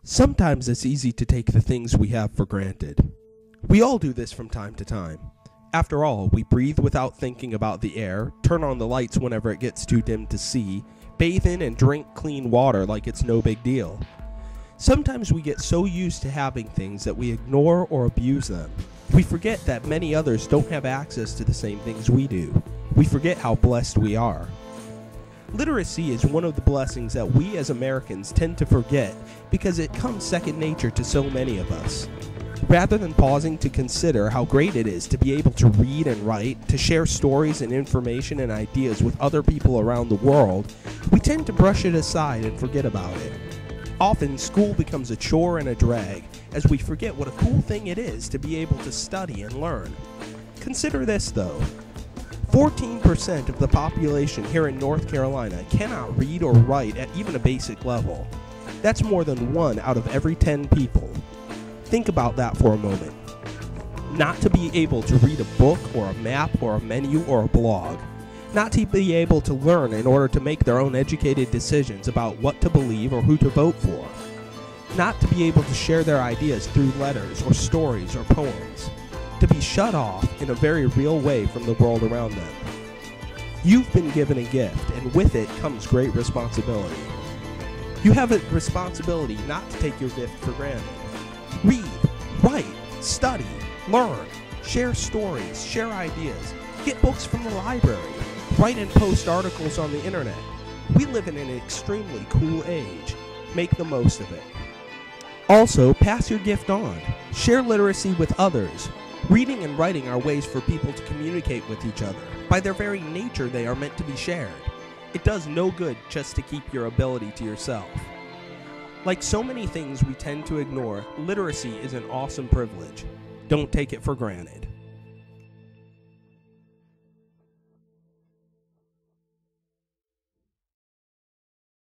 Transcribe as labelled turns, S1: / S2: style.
S1: Sometimes it's easy to take the things we have for granted. We all do this from time to time. After all, we breathe without thinking about the air, turn on the lights whenever it gets too dim to see, bathe in and drink clean water like it's no big deal. Sometimes we get so used to having things that we ignore or abuse them. We forget that many others don't have access to the same things we do. We forget how blessed we are. Literacy is one of the blessings that we as Americans tend to forget because it comes second nature to so many of us. Rather than pausing to consider how great it is to be able to read and write, to share stories and information and ideas with other people around the world, we tend to brush it aside and forget about it. Often, school becomes a chore and a drag, as we forget what a cool thing it is to be able to study and learn. Consider this though. 14% of the population here in North Carolina cannot read or write at even a basic level. That's more than 1 out of every 10 people. Think about that for a moment. Not to be able to read a book or a map or a menu or a blog. Not to be able to learn in order to make their own educated decisions about what to believe or who to vote for. Not to be able to share their ideas through letters or stories or poems. To be shut off in a very real way from the world around them. You've been given a gift, and with it comes great responsibility. You have a responsibility not to take your gift for granted. Read, write, study, learn, share stories, share ideas, get books from the library, write and post articles on the internet. We live in an extremely cool age. Make the most of it. Also, pass your gift on. Share literacy with others. Reading and writing are ways for people to communicate with each other. By their very nature, they are meant to be shared. It does no good just to keep your ability to yourself. Like so many things we tend to ignore, literacy is an awesome privilege. Don't take it for granted.